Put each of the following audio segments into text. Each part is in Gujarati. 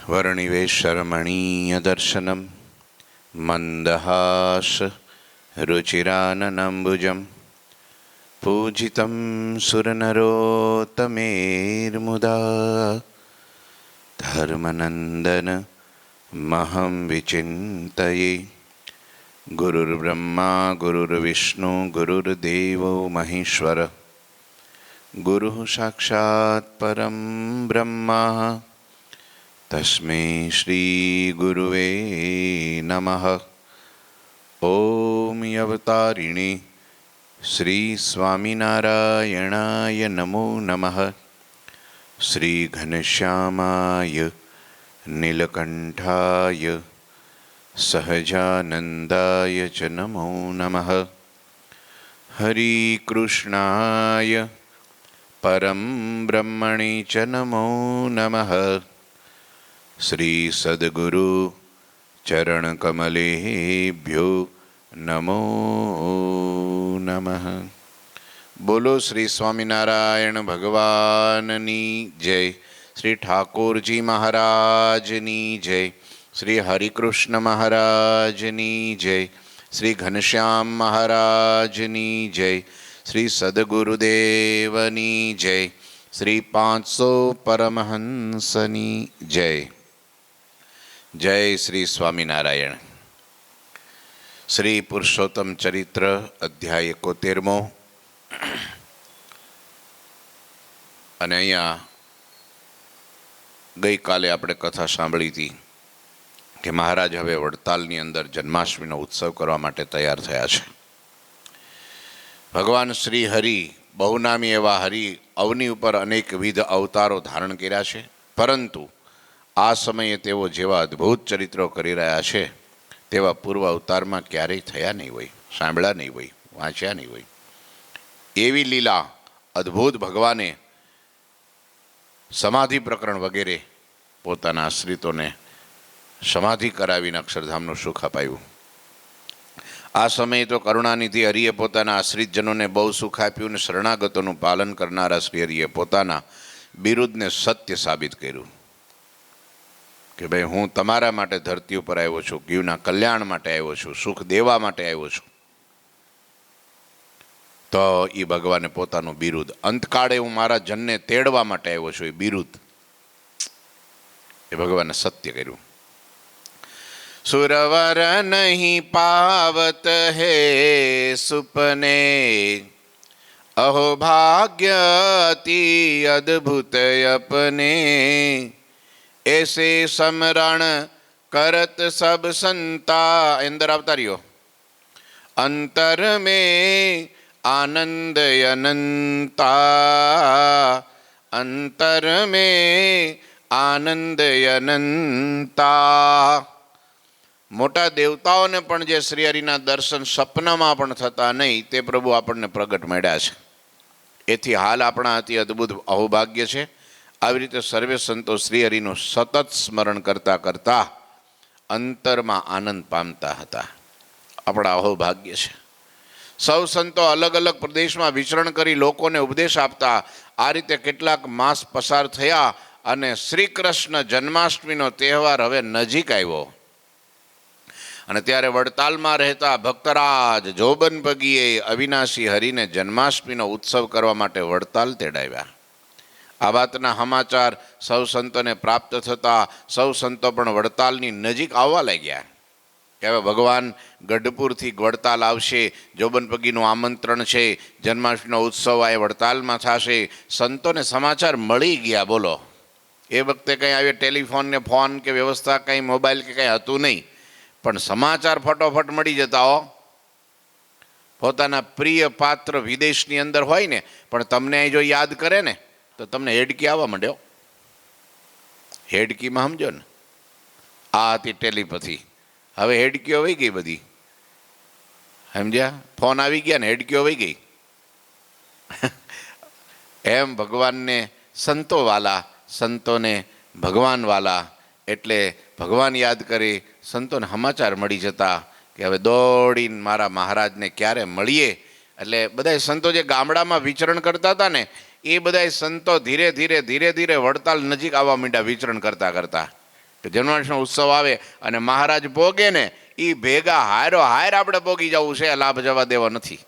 वर्णिवेशरमणीयदर्शनं मन्दहास रुचिराननम्बुजं पूजितं सुरनरोत्तमेर्मुदा धर्मनन्दन महं विचिन्तये। गुरुर्ब्रह्मा गुरुर्विष्णु गुरुर्देवो महेश्वर गुरुः साक्षात् परं ब्रह्म तस्मै श्री गुरुवे नमः। ओम अवतारिणे श्री स्वामिनारायणाय नमो नमः। श्री घनश्यामाय नीलकंठाय सहजानंदाय च नमो नमः। हरि कृष्णाय परम ब्रह्मणे च नमो नमः। श्री सद्गुरु चरण कमलेभ्यो नमो नमः। बोलो श्री स्वामिनारायण भगवाननी जय। श्री ठाकुरजी महाराजनी जय। श्री हरिकृष्ण महाराजनी जय। श्री घनश्याम महाराजनी जय। श्री सद्गुरुदेवनी जय। श्री 500 परमहंसनी जय। जय श्री स्वामिनारायण। श्री पुरुषोत्तम चरित्र अध्याय 71 અને અહીંયા ગઈકાલે આપણે કથા સાંભળી હતી કે મહારાજ હવે વડતાલની અંદર જન્માષ્ટમીનો ઉત્સવ કરવા માટે તૈયાર થયા છે. ભગવાન શ્રી હરિ બહુનામી એવા હરિ અવની ઉપર અનેકવિધ અવતારો ધારણ કર્યા છે, પરંતુ આ સમયે તેઓ જેવા અદ્ભુત ચરિત્રો કરી રહ્યા છે તેવા પૂર્વ અવતારમાં ક્યારેય થયા નહીં હોય, સાંભળ્યા નહીં હોય, વાંચ્યા નહીં હોય. એવી લીલા અદ્ભુત ભગવાને સમાધિ પ્રકરણ વગેરે પોતાના આશ્રિતોને સમાધિ કરાવીને અક્ષરધામનું સુખ અપાયું. આ સમયે તો કરુણાનિધિ હરિએ પોતાના આશ્રિતજનોને બહુ સુખ આપ્યું અને શરણાગતોનું પાલન કરનારા શ્રી હરિએ પોતાના બિરુદને સત્ય સાબિત કર્યું કે ભાઈ હું તમારા માટે ધરતી ઉપર આવ્યો છું, જીવના કલ્યાણ માટે આવ્યો છું, સુખ દેવા માટે આવ્યો છું. તો એ ભગવાને પોતાનું બિરુદ, અંતકાળે હું મારા જનને તેડવા માટે આવ્યો છું, એ બિરુદ એ ભગવાને સત્ય કર્યું. સુરવર નહીં પાવત હે સુપને અહો ભાગ્ય અતિ અદ્ભુત અપને ऐसे समरण करत सब संता. अंदर आवता रहियो. अंतर में आनंद अनंता, अंतर में आनंद अनंता. મોટા દેવતાઓને પણ જે શ્રી હરિના દર્શન સપનામાં પણ થતા નહીં તે પ્રભુ આપણને પ્રગટ મળ્યા છે. એથી હાલ આપણા અતિ અદ્ભુત અહોભાગ્ય છે. આવી રીતે સર્વે સંતો શ્રી હરિનું સતત સ્મરણ કરતા કરતા અંતરમાં આનંદ પામતા હતા. આપણા અહોભાગ્ય છે. સૌ સંતો અલગ અલગ પ્રદેશમાં વિચરણ કરી લોકોને ઉપદેશ આપતા. આ રીતે કેટલાક માસ પસાર થયા અને શ્રી કૃષ્ણ જન્માષ્ટમીનો તહેવાર હવે નજીક આવ્યો. અને ત્યારે વડતાલમાં રહેતા ભક્તરાજ જોબનપગીએ અવિનાશી હરિને જન્માષ્ટમીનો ઉત્સવ કરવા માટે વડતાલ તેડાવ્યા. આ વાતના સમાચાર સૌ સંતોને પ્રાપ્ત થતા સૌ સંતો પણ વડતાલની નજીક આવવા લાગ્યા કે હવે ભગવાન ગઢપુરથી વડતાલ આવશે, જોબનપગીનું આમંત્રણ છે, જન્માષ્ટમીનો ઉત્સવ આ વડતાલમાં થશે. સંતોને સમાચાર મળી ગયા. બોલો, એ વખતે કંઈ આવે ટેલિફોન ને ફોન કે વ્યવસ્થા કંઈ મોબાઈલ કે કંઈ હતું નહીં, પણ સમાચાર ફટોફટ મળી જતા. હો, પોતાના પ્રિય પાત્ર વિદેશની અંદર હોય ને પણ તમને અહીં જો યાદ કરે ને તો તમને હેડકી આવવા માંડ્યો. હેડકીમાં સમજો ને, આ હતી ટેલિપથી. હવે હેડકીઓ વહી ગઈ બધી, સમજ્યા? ફોન આવી ગયા ને હેડકીઓ વહી ગઈ. એમ ભગવાનને સંતોવાલા, સંતોને ભગવાનવાલા, એટલે ભગવાન યાદ કરી સંતોને સમાચાર મળી જતા કે હવે દોડીને મારા મહારાજને ક્યારે મળીએ. એટલે બધા સંતો જે ગામડામાં વિચરણ કરતા હતા ને એ બધા સંતો ધીરે ધીરે વડતાલ નજીક આવવા માંડ્યા વિચરણ કરતા કરતા. કે જન્માષ્ટમી ઉત્સવ આવે અને મહારાજ ભોગે ને એ ભેગા હારો હાર આપણે ભોગી જવું છે, લાભ જવા દેવા નથી.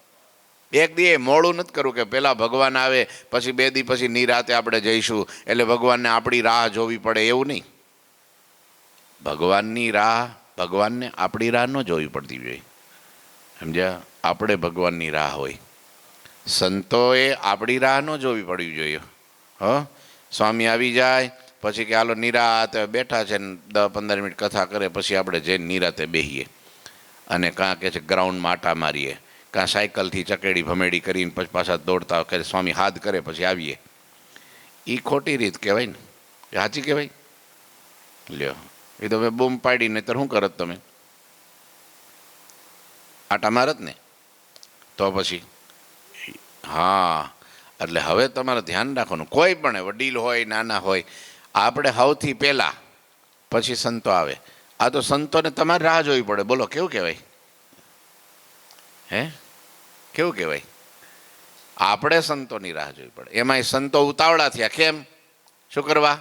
એક દી મોડું નથી કરવું કે પહેલાં ભગવાન આવે પછી 2 દી પછી નિરાતે આપણે જઈશું એટલે ભગવાનને આપણી રાહ જોવી પડે એવું નહીં. ભગવાનની રાહ ભગવાનને આપણી રાહ ન જોવી પડતી જોઈએ, સમજ્યા? આપણે ભગવાનની રાહ હોય, સંતોએ આપણી રાહ ન જોવી પડવી જોઈએ. સ્વામી આવી જાય પછી કે હાલો નિરાતે બેઠા છે ને 10-15 મિનિટ કથા કરે પછી આપણે જઈને નિરાતે બેસીએ અને કાં કે છે ગ્રાઉન્ડમાં આટા મારીએ, કાં સાયકલથી ચકેડી ભમેડી કરીને પછી પાછા દોડતા કરે, સ્વામી હાથ કરે પછી આવીએ. એ ખોટી રીત કહેવાય ને, એ સાચી કહેવાય? લ્યો, એ તો મેં બૂમ પાડી નહીં તો શું કરત તમે? આટા મારત ને તો પછી. હા, એટલે હવે તમારે ધ્યાન રાખવાનું, કોઈ પણ વડીલ હોય નાના હોય, આપણે સૌથી પહેલાં પછી સંતો આવે. આ તો સંતોને તમારે રાહ જોવી પડે. બોલો કેવું કહેવાય? હે, કેવું કહેવાય? આપણે સંતોની રાહ જોવી પડે. એમાંય સંતો ઉતાવળા થયા. કેમ? શું કરવા?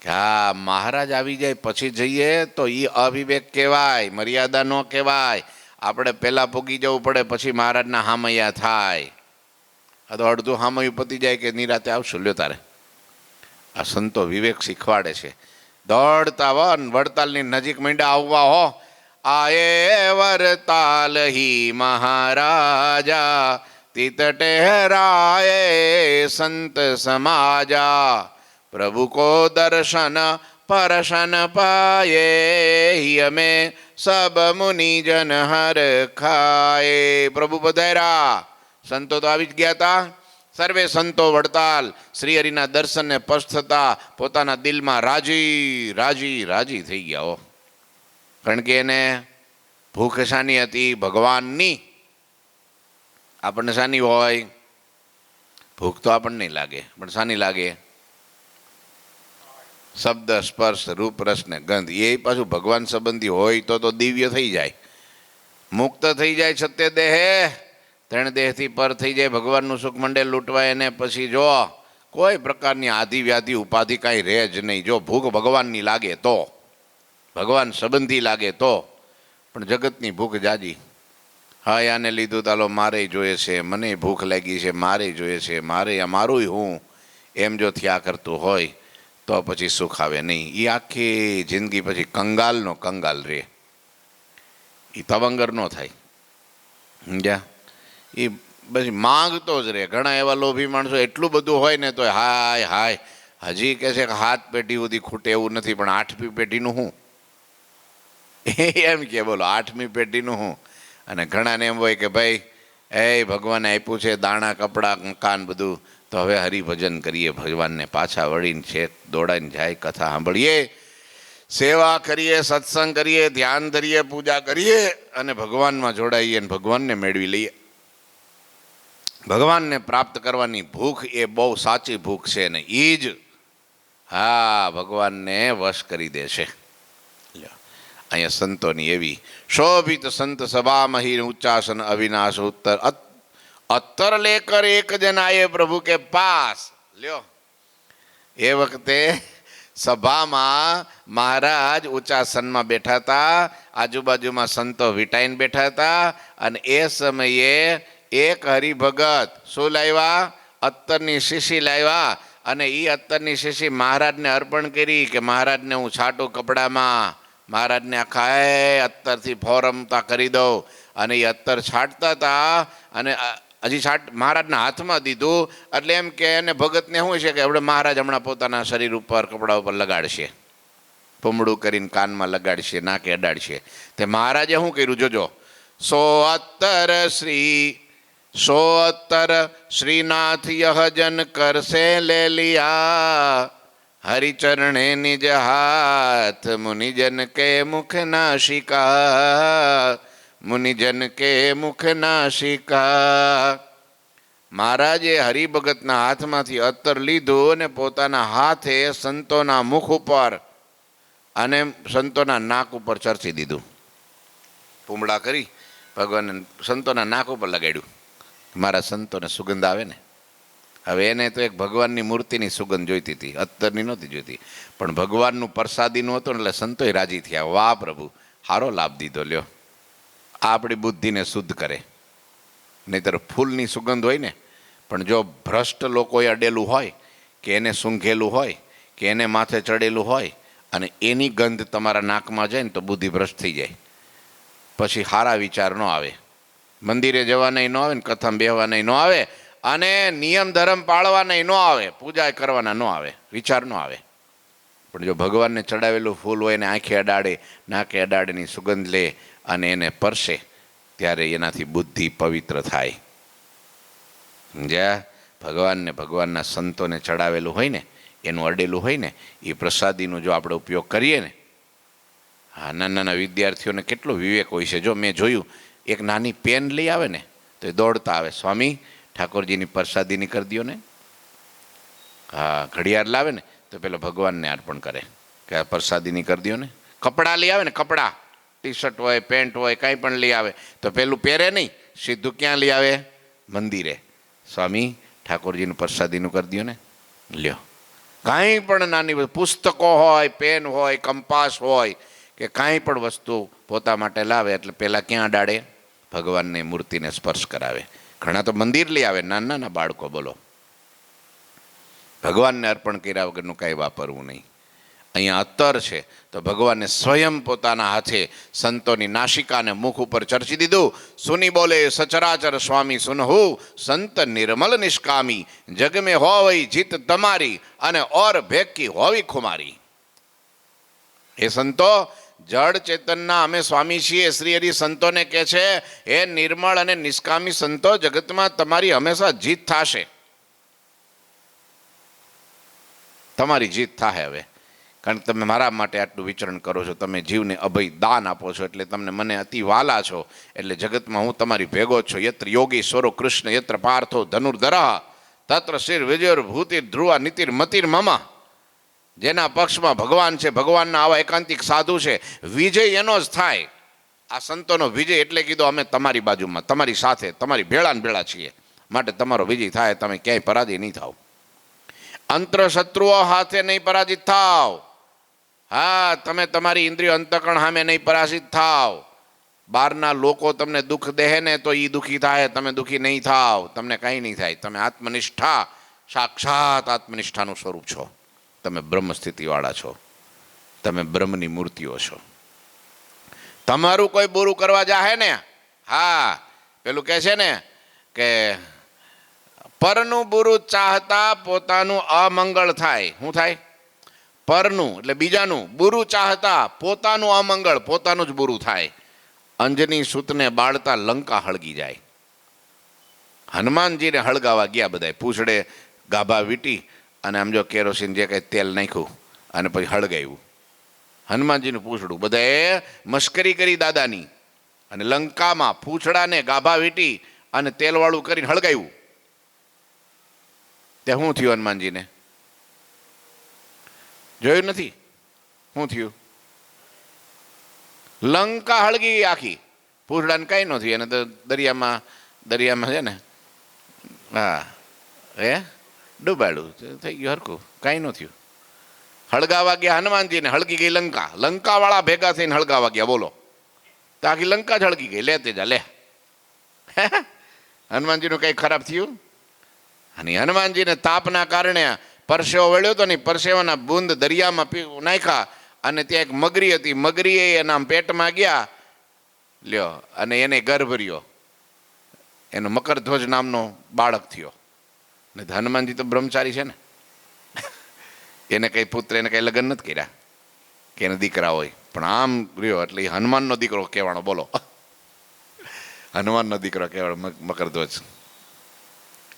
કે હા મહારાજ આવી જાય પછી જઈએ તો એ અવિવેક કહેવાય, મર્યાદા ન કહેવાય. આપણે પહેલાં પૂગી જવું પડે પછી મહારાજના હામૈયા થાય. આ તો અડધું હામૈયું પતી જાય કે નિરાતે આવશું લ્યો તારે. આ સંતો વિવેક શીખવાડે છે. દોડતા વડતાલની નજીક માંડ્યા આવવા હો, આયે વરતાલ હી મહારાજા, તિત ટેહરાએ સંત સમાજા, પ્રભુ કો દર્શન પરશન પાયે, અમે સબ મુનિજન હર ખાએ. પ્રભુ પધાર્યા. સંતો તો આવી જ ગયા હતા. સર્વે સંતો વડતાલ શ્રી હરિના દર્શનને પસ્ત થતા પોતાના દિલમાં રાજી રાજી રાજી થઈ ગયા હો. કારણ કે એને ભૂખ શાની હતી? ભગવાનની. આપણને શાની હોય? ભૂખ તો આપણને નહીં લાગે, પણ શાની લાગે? શબ્દ સ્પર્શ રૂપ રસ ને ગંધ. એ પાછું ભગવાન સંબંધી હોય તો દિવ્ય થઈ જાય, મુક્ત થઈ જાય. સત્ય દેહે 3 દેહથી પર થઈ જાય, ભગવાનનું સુખ મંડે લૂંટવાય. એને પછી જો કોઈ પ્રકારની આધિ વ્યાધિ ઉપાધિ કાંઈ રહે જ નહીં. જો ભૂખ ભગવાનની લાગે તો, ભગવાન સંબંધી લાગે તો. પણ જગતની ભૂખ જાજી. હા યાને લીધું તાલો મારે જોઈએ છે, મને ભૂખ લાગી છે, મારે જોઈએ છે, મારે મારું હું, એમ જો થયા કરતું હોય તો પછી સુખ આવે નહીં. એ આખી જિંદગી પછી કંગાલનો કંગાલ રહે, એ તવંગર ન થાય. સમજ્યા? એ પછી માંગતો જ રહે. ઘણા એવા લોભી માણસો એટલું બધું હોય ને તો હાય હાય હજી કહે છે કે 7 પેઢી સુધી ખૂટે એવું નથી, પણ 8મી પેઢીનું શું? એમ કે બોલો 8મી પેઢીનું શું? અને ઘણાને એમ હોય કે ભાઈ એ ભગવાને આપ્યું છે દાણા કપડાં મકાન બધું, તો હવે હરિભજન કરીએ, ભગવાનને પાછા વળીને છે દોડાઈને જાય, કથા સાંભળીએ, સેવા કરીએ, સત્સંગ કરીએ, ધ્યાન ધરીએ, પૂજા કરીએ અને ભગવાનમાં જોડાઈએ અને ભગવાનને મેળવી લઈએ. ભગવાનને પ્રાપ્ત કરવાની ભૂખ એ બહુ સાચી ભૂખ છે ને એ જ હા ભગવાનને વશ કરી દે છે. અહીંયા સંતોની એવી શોભિત સંત સભા મહી ઉચ્ચાસન અવિનાશ ઉત્તર અત્તર લેકર એક જન આયે પ્રભુ કે પાસ. લ્યો, એ વખતે સભામાં મહારાજ ઉચ્ચાસનમાં બેઠા હતા, આજુબાજુમાં સંતો વીટાઈને બેઠા હતા અને એ સમયે એક હરિભગત શું લાવ્યા? અત્તરની શીશી લાવ્યા અને એ અત્તરની શીશી મહારાજને અર્પણ કરી કે મહારાજને હું છાટું કપડામાં, મહારાજને આખા અત્તરથી ફોરમતા કરી દઉં. અને એ અત્તર છાંટતા હતા અને હજી મહારાજના હાથમાં દીધું એટલે એમ કે એને ભગતને શું છે કે આપણે મહારાજ હમણાં પોતાના શરીર ઉપર કપડા ઉપર લગાડશે, પૂમડું કરીને કાનમાં લગાડશે, નાકે અડાડશે. તે મહારાજે શું કર્યું જોજો, 100 શ્રીનાથ યહ જન કરશે લે લિયા, હરિચરણે નિજ હાથ મુનિજન કે મુખ નાશિકા, મુનિજન કે મુખ નાશિકા. મહારાજે હરિભગતના હાથમાંથી અત્તર લીધું અને પોતાના હાથે સંતોના મુખ ઉપર અને સંતોના નાક ઉપર ચરસી દીધું. પૂમડા કરી ભગવાન સંતોના નાક ઉપર લગાડ્યું, મારા સંતોને સુગંધ આવે ને. હવે એને તો એક ભગવાનની મૂર્તિની સુગંધ જોઈતી હતી, અત્તરની નહોતી જોઈતી, પણ ભગવાનનું પ્રસાદીનું હતું એટલે સંતોય રાજી થયા. વાહ પ્રભુ, સારો લાભ દીધો લ્યો. આ આપણી બુદ્ધિને શુદ્ધ કરે. નહીંતર ફૂલની સુગંધ હોય ને, પણ જો ભ્રષ્ટ લોકોએ અડેલું હોય કે એને સૂંઘેલું હોય કે એને માથે ચડેલું હોય અને એની ગંધ તમારા નાકમાં જાય ને તો બુદ્ધિ ભ્રષ્ટ થઈ જાય. પછી સારા વિચાર ન આવે, મંદિરે જવાના ન આવે ને કથામાં બેહવાના ન આવે અને નિયમ ધર્મ પાળવાના ન આવે, પૂજા કરવાના ન આવે, વિચાર ન આવે. પણ જો ભગવાનને ચડાવેલું ફૂલ હોય એને આંખે અડાડે નાકે અડાડેની સુગંધ લે અને એને પરસે ત્યારે એનાથી બુદ્ધિ પવિત્ર થાય. જ્યાં ભગવાનને ભગવાનના સંતોને ચડાવેલું હોય ને, એનું અડેલું હોય ને, એ પ્રસાદીનો જો આપણે ઉપયોગ કરીએ ને, હા, નાના નાના વિદ્યાર્થીઓને કેટલો વિવેક હોય છે. જો મેં જોયું, એક નાની પેન લઈ આવે ને તો એ દોડતા આવે, સ્વામી ઠાકોરજીની પ્રસાદીની કરી દો ને. હા, ઘડિયાળ લાવે ને તો પેલા ભગવાનને અર્પણ કરે કે આ પ્રસાદીની કરી દો ને. કપડાં લઈ આવે ને, કપડાં ટી શર્ટ હોય પેન્ટ હોય કાંઈ પણ લઈ આવે તો પેલું પહેરે નહીં, સીધું ક્યાં લઈ આવે? મંદિરે. સ્વામી ઠાકોરજીનું પ્રસાદીનું કરી દો ને. લ્યો, કાંઈ પણ નાની પુસ્તકો હોય, પેન હોય, કંપાસ હોય કે કાંઈ પણ વસ્તુ પોતા માટે લાવે એટલે પહેલાં ક્યાં અડાડે? ભગવાનની મૂર્તિને સ્પર્શ કરાવે. ઘણા તો મંદિર લઈ આવે, નાના નાના બાળકો, બોલો. ભગવાનને અર્પણ કર્યા વગરનું કાંઈ વાપરવું નહીં. અહીંયા અત્તર છે તો ભગવાનને સ્વયં પોતાના હાથે સંતોની નાસિકાને મુખ ઉપર ચર્ચી દીધું. સુની બોલે સચરાચર સ્વામી સુનહુ, સંત નિર્મલ નિષ્કામી, જગ મેં હોવઈ જીત તમારી અને ઓર ભેકી હોવી ખુમારી. એ સંતો જડ ચેતનના અમે સ્વામી છીએ. શ્રી હરિ સંતોને કહે છે, એ નિર્મળ અને નિષ્કામી સંતો, જગતમાં તમારી હંમેશા જીત થશે. તમારી જીત થાય હવે, કારણ કે તમે મારા માટે આટલું વિચરણ કરો છો, તમે જીવને અભય દાન આપો છો, એટલે તમને મને અતિ વાલા છો, એટલે જગતમાં હું તમારી ભેગો છો. યત્ર યોગીશ્વરો કૃષ્ણ યત્ર પાર્થો ધનુર્ધરઃ તત્ર શ્રી વિજયોર ભૂતિર ધ્રુવા નીતિર મતિર મમ. જેના પક્ષમાં ભગવાન છે, ભગવાનના આવા એકાંતિક સાધુ છે, વિજય એનો જ થાય. આ સંતોનો વિજય એટલે કીધું અમે તમારી બાજુમાં, તમારી સાથે, તમારી ભેળા ને ભેળા છીએ, માટે તમારો વિજય થાય, તમે ક્યાંય પરાજય નહીં થાવ. અંતર શત્રુઓ હાથે નહીં પરાજિત થાવ. હા, તમે તમારી ઇન્દ્રિયો અંતકણ સામે નહીં પરાજિત થાવ. બહારના લોકો તમને દુઃખ દે ને તો એ દુઃખી થાય, તમે દુઃખી નહીં થાવ, તમને કાંઈ નહીં થાય. તમે આત્મનિષ્ઠા, સાક્ષાત આત્મનિષ્ઠાનું સ્વરૂપ છો. તમે બ્રહ્મ સ્થિતિવાળા છો, તમે બ્રહ્મની મૂર્તિઓ છો. તમારું કોઈ બુરું કરવા જાહે ને, હા, પેલું કહે છે ને કે પરનું બુરું ચાહતા પોતાનું અમંગળ થાય. શું થાય? પરનું એટલે બીજાનું બુરું ચાહતા પોતાનું અમંગળ, પોતાનું જ બુરું થાય. અંજની સૂતને બાળતા લંકા હળગી જાય. હનુમાનજીને હળગાવા ગયા બધા, પૂછડે ગાભા વીટી અને આમ જો કેરોસીન જે કંઈ તેલ નાખ્યું અને પછી હળગાવ્યું હનુમાનજીનું પૂછડું. બધાએ મશ્કરી કરી દાદાની અને લંકામાં પૂછડાને ગાભા વીટી અને તેલવાળું કરીને હળગાવ્યું. તે શું થયું હનુમાનજીને? જોયું નથી? શું થયું? લંકા હળગી આખી, પૂછડાને કાંઈ ન થયું. એને તો દરિયામાં છે ને, હા, ડૂબાડું થઈ ગયું, હરખું, કાંઈ ન થયું. હળગાવા ગયા હનુમાનજીને, હળગી ગઈ લંકા. લંકાવાળા ભેગા થઈને હળગાવા ગયા, બોલો, તો આખી લંકા જ હળગી ગઈ. લે તેજા લે. હનુમાનજીનું કંઈ ખરાબ થયું? અને હનુમાનજીને તાપના કારણે પરસેવો વળ્યો હતો ને, પરસેવાના બુંદ દરિયામાં નાખ્યા અને ત્યાં એક મગરી હતી, મગરીએ એના પેટમાં ગયા, લ્યો, અને એને ગર્ભ રહ્યો, એનો મકરધ્વજ નામનો બાળક થયો. ને હનુમાનજી તો બ્રહ્મચારી છે ને, એને કંઈ પુત્ર, એને કંઈ લગ્ન નથી કર્યા કે એને દીકરા હોય, પણ આમ રહ્યો એટલે એ હનુમાનનો દીકરો કહેવાનો, બોલો, હનુમાનનો દીકરો કહેવાનો મકરધ્વજ.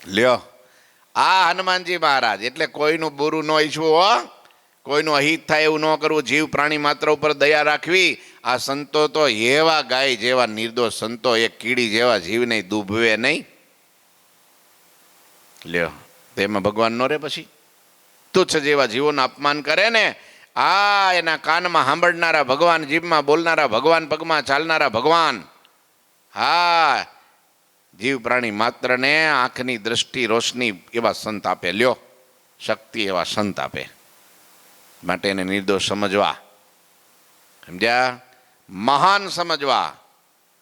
લ્યો, આ હનુમાનજી મહારાજ એટલે કોઈનું બુરું ન ઈચ્છવું, હો, કોઈનું અહિત થાય એવું ન કરવું, જીવ પ્રાણી માત્ર ઉપર દયા રાખવી. આ સંતો તો એવા ગાય જેવા નિર્દોષ સંતો, એક કીડી જેવા જીવને દુભવે નહીં. લ્યો, તેમાં ભગવાન નો રે પછી? તુચ્છ જેવા જીવોનું અપમાન કરે ને, આ એના કાનમાં સાંભળનારા ભગવાન, જીભમાં બોલનારા ભગવાન, પગમાં ચાલનારા ભગવાન, હા, જીવ પ્રાણી માત્રને આંખની દ્રષ્ટિ રોશની એવા સંત આપે, લ્યો શક્તિ એવા સંત આપે, માટે એને નિર્દોષ સમજવા, સમજ્યા, મહાન સમજવા,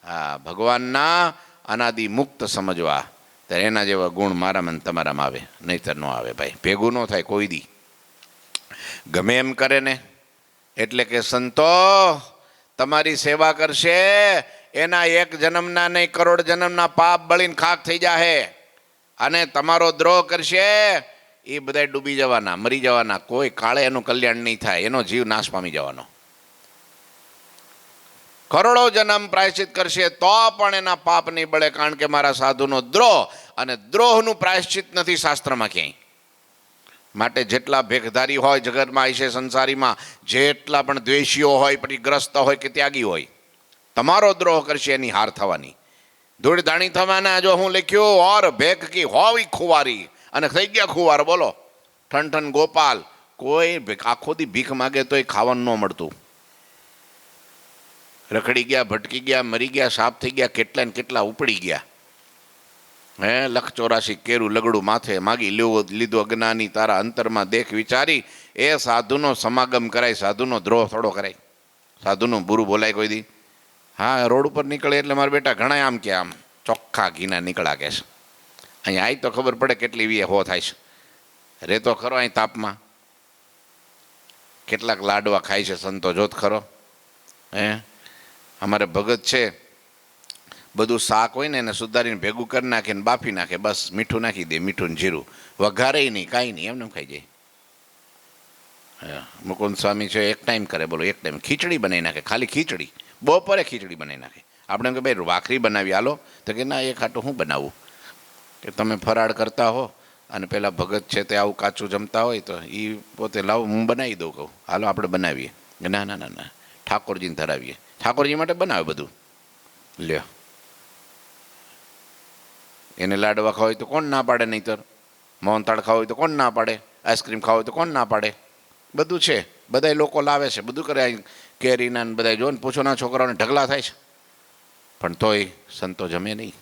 હા ભગવાનના અનાદિ મુક્ત સમજવા, ત્યારે એના જેવા ગુણ મારામાં તમારામાં આવે, નહીતર ન આવે ભાઈ, ભેગું ન થાય કોઈ દી. ગમે એમ કરે ને એટલે કે સંતો તમારી સેવા કરશે, એના એક જન્મના નહીં કરોડ જન્મના પાપ બળીને ખાક થઈ જાહે, અને તમારો દ્રોહ કરશે એ બધા ડૂબી જવાના, મરી જવાના, કોઈ કાળે એનું કલ્યાણ નહીં થાય, એનો જીવ નાશ પામી જવાનો. કરોડો જન્મ પ્રાયશ્ચિત કરશે તો પણ એના પાપ નહીં બળે, કારણ કે મારા સાધુનો દ્રોહ, અને દ્રોહનું પ્રાયશ્ચિત નથી શાસ્ત્રમાં ક્યાંય. માટે જેટલા ભેખધારી હોય જગતમાં છે, સંસારીમાં જેટલા પણ દ્વેષીઓ હોય, પછી ગ્રસ્ત હોય કે ત્યાગી હોય, તમારો દ્રોહ કરશે એની હાર થવાની, ધૂળ ધાણી થવાના. જો હું લખ્યું ઓર ભેખ કી હોવી ખુવારી, અને થઈ ગયા ખુવાર, બોલો ઠન ઠન ગોપાલ. કોઈ આખો દી ભીખ માગે તો એ ખાવાનું ન મળતું, રખડી ગયા, ભટકી ગયા, મરી ગયા, સાપ થઈ ગયા, કેટલા ને કેટલા ઉપડી ગયા. હે 184 કેરું લગડું માથે માગી લીધું અજ્ઞાની, તારા અંતરમાં દેખ વિચારી. એ સાધુનો સમાગમ કરાય, સાધુનો દ્રોહ થોડો કરાય, સાધુનું બુરું બોલાય કોઈ દી? હા, રોડ ઉપર નીકળે એટલે મારા બેટા ઘણા આમ કે આમ ચોખ્ખા ઘીના નીકળ્યા કે છે. અહીંયા આઈ તો ખબર પડે કેટલી વીએ હો થાય છે. રેતો ખરો અહીં તાપમાં, કેટલાક લાડવા ખાય છે સંતો, જોત ખરો. હે અમારે ભગત છે, બધું શાક હોય ને એને સુધારીને ભેગું કરી નાખે ને બાફી નાખે, બસ મીઠું નાખી દે, મીઠું ને જીરું, વઘારે નહીં, કાંઈ નહીં, એમને ખાઈ જાય. મુકુંદ સ્વામી છે એક ટાઈમ કરે, બોલો એક ટાઈમ ખીચડી બનાવી નાખે, ખાલી ખીચડી, બપોરે ખીચડી બનાવી નાખે. આપણે એમ કે ભાઈ ભાખરી બનાવી હાલો, તો કે ના એક હાટું હું બનાવું, કે તમે ફરાળ કરતા હો અને પેલા ભગત છે તે આવું કાચું જમતા હોય તો એ પોતે લાવો હું બનાવી દઉં, કહું હાલો આપણે બનાવીએ. ના ના ના ના, ઠાકોરજીને ધરાવીએ, ઠાકોરજી માટે બનાવે બધું. લ્યો, એને લાડવા ખાવા હોય તો કોણ ના પાડે, નહીંતર મોહનથાળ ખાવા હોય તો કોણ ના પાડે, આઈસ્ક્રીમ ખાવા હોય તો કોણ ના પાડે, બધું છે, બધા લોકો લાવે છે, બધું કરે. કેરીના બધા જો ને પૂછો ના, છોકરાઓને ઢગલા થાય છે, પણ તોય સંતો જમે નહીં.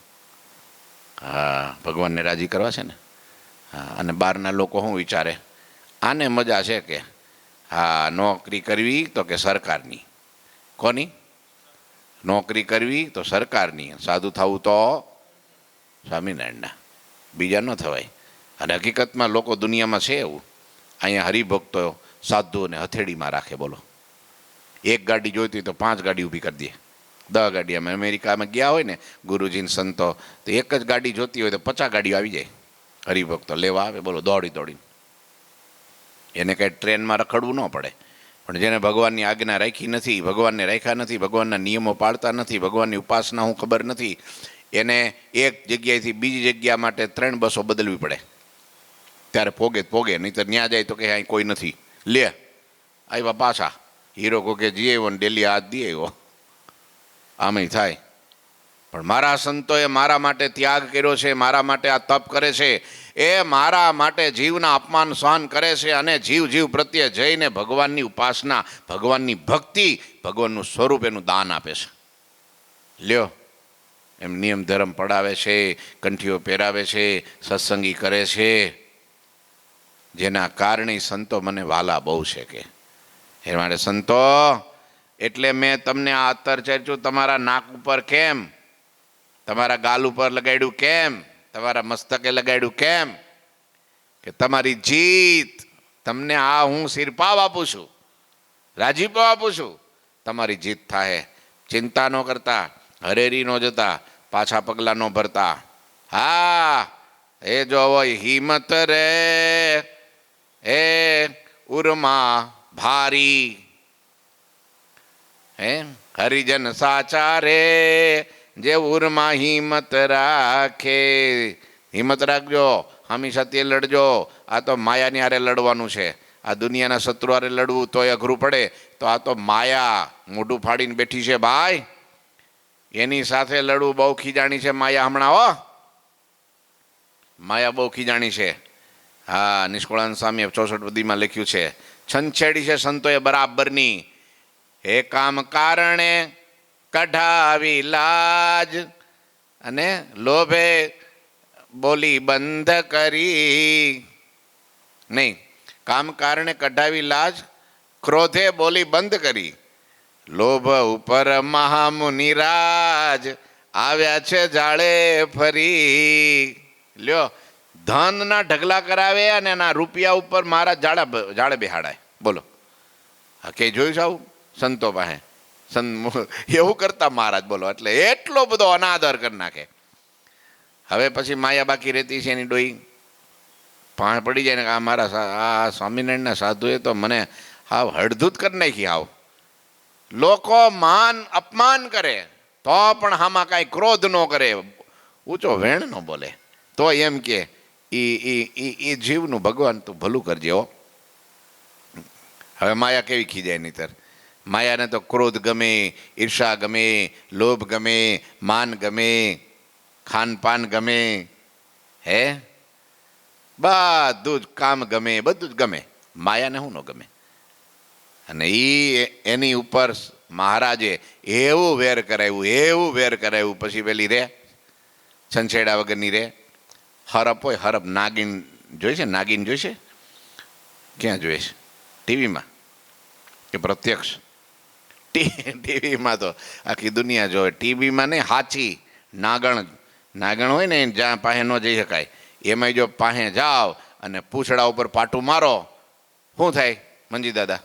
હા, ભગવાનને રાજી કરવા છે ને. હા, અને બહારના લોકો શું વિચારે, આને મજા છે કે હા નોકરી કરવી તો કે સરકારની, કોની નોકરી કરવી તો સરકારની, સાધુ થવું તો સ્વામિનારાયણના, બીજા ન થવાય. અને હકીકતમાં લોકો દુનિયામાં છે એવું, અહીંયા હરિભક્તો સાધુઓને હથેળીમાં રાખે, બોલો એક ગાડી જોઈતી હોય તો 5 ગાડી ઊભી કરી દે, 10 ગાડી. અમે અમેરિકામાં ગયા હોય ને ગુરુજીને સંતો, તો એક જ ગાડી જોતી હોય તો 50 ગાડીઓ આવી જાય, હરિભક્તો લેવા આવે, બોલો દોડી દોડીને. એને કંઈ ટ્રેનમાં રખડવું ન પડે. પણ જેને ભગવાનની આજ્ઞા રાખી નથી, ભગવાનને રાખ્યા નથી, ભગવાનના નિયમો પાળતા નથી, ભગવાનની ઉપાસના હું ખબર નથી, એને એક જગ્યાએથી બીજી જગ્યા માટે 3 બસો બદલવી પડે, ત્યારે પોગે, નહીં તો ત્યાં જાય તો કે અહીં કોઈ નથી, લે આવ્યા પાછા. હીરો કો કે જી આવ્યો ને ડેલી હાથ દે આવ્યો, આમય થાય. પણ મારા સંતોએ મારા માટે ત્યાગ કર્યો છે, મારા માટે આ તપ કરે છે, એ મારા માટે જીવના અપમાન સહન કરે છે, અને જીવ પ્રત્યે જઈને ભગવાનની ઉપાસના, ભગવાનની ભક્તિ, ભગવાનનું સ્વરૂપ એનું દાન આપે છે. લ્યો, એમ નિયમ ધર્મ પડાવે છે, કંઠીઓ પહેરાવે છે, સત્સંગી કરે છે, જેના કારણે સંતો મને વાલા બહુ છે. કે એ માટે સંતો, એટલે મેં તમને આ અત્તર ચર્ચ્યું તમારા નાક ઉપર કેમ, તમારા ગાલ ઉપર લગાડ્યું કેમ, તમારા મસ્તકે લગાડ્યું કેમ, કે તમારી જીત, તમને આ હું શિરપાવ આપું છું, રાજીપો આપું છું, તમારી જીત થાય. ચિંતા ન કરતા, હરેરી ન જતા, પાછા પગલા ન ભરતા. હા, એ જોવો હિંમત રે એ ઉર્મા ભારી, હે હરિજન સાચા રે જે ઉર્મા હિંમત રાખે. હિંમત રાખજો, હંમેશા તે લડજો. આ તો માયાની હારે લડવાનું છે, આ દુનિયાના શત્રુ હારે લડવું તોય અઘરું પડે. તો આ તો માયા મોઢું ફાડીને બેઠી છે ભાઈ, એની સાથે લડવું બહુ ખીજાણી છે માયા હમણાં. હો, માયા બહુ ખીજાણી છે. હા, નિષ્કુળાનંદ સ્વામીએ 64 લખ્યું છે, છંછેડી છે સંતોએ બરાબરની. હે કામ કારણે કઢાવી લાજ, અને લોભે બોલી બંધ કરી નહીં, કામ કારણે કઢાવી લાજ, ક્રોધે બોલી બંધ કરી, લોભ ઉપર મહામુનિરાજ, આવ્યા છે જાળે ફરી. લ્યો, ધનના ઢગલા કરાવે અને એના રૂપિયા ઉપર મારા જાળે બેહાડાય. બોલો, હા કે જોયું છે આવું સંતો પાસે? એવું કરતા મહારાજ. બોલો, એટલે એટલો બધો અનાદર કરી નાખે. હવે પછી માયા બાકી રહેતી છે એની ડોઈ પાંચ પડી જાય ને આ મારા આ સ્વામિનારાયણના સાધુએ તો મને હાવ હળધૂત કરી નાખી. હાવ લોકો માન અપમાન કરે તો પણ આમાં કાંઈ ક્રોધ ન કરે, ઊંચો વેણ ન બોલે, તો એમ કે એ જીવનું ભગવાન તું ભલું કરજે હો. હવે માયા કેવી ખીજાય નહીતર? માયાને તો ક્રોધ ગમે, ઈર્ષા ગમે, લોભ ગમે, માન ગમે, ખાનપાન ગમે, હે બધું જ કામ ગમે, બધું જ ગમે. માયાને શું ન ગમે? અને એની ઉપર મહારાજે એવું વેર કરાવ્યું, એવું વેર કરાવ્યું. પછી પેલી રે છંછેડા વગરની રે હરપ હોય, હરપ નાગીન જોઈ છે? નાગીન જોઈ છે? ક્યાં જોઈએ છે? ટીવીમાં કે પ્રત્યક્ષ? ટીવીમાં તો આખી દુનિયા જોવે. ટીવીમાં ને હાચી નાગણ હોય ને જ્યાં પાસે ન જઈ શકાય, એમાં જો પાસે જાઓ અને પૂંછડા ઉપર પાટું મારો, શું થાય મંજી દાદા?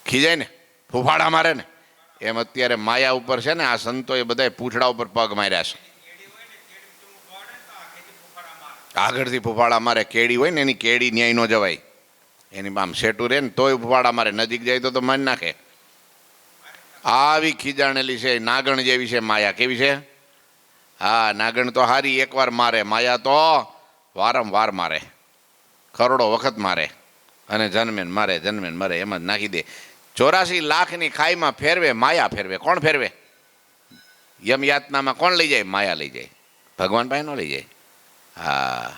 ખીજાય ને, ફૂફાડા મારે ને. એમ અત્યારે માયા ઉપર છે ને આ સંતોએ બધા પૂંછડા ઉપર પગ માર્યા છે. આગળથી ફૂફાડા મારે. કેડી હોય ને એની કેડી ન્યાય ન જવાય, એની આમ સેટું રહે ને તોય ફૂફાડા મારે, નજીક જાય તો મારી નાખે. આવી ખીજાણેલી છે, નાગણ જેવી છે માયા. કેવી છે? હા, નાગણ તો હારી એકવાર મારે, માયા તો વારંવાર મારે, કરોડો વખત મારે, અને જન્મેન મારે, જન્મેન મારે, એમ જ નાખી દે. 84 લાખની ખાઈમાં ફેરવે, માયા ફેરવે. કોણ ફેરવે? યમ યાતનામાં કોણ લઈ જાય? માયા લઈ જાય, ભગવાન પાસે ન લઈ જાય. હા,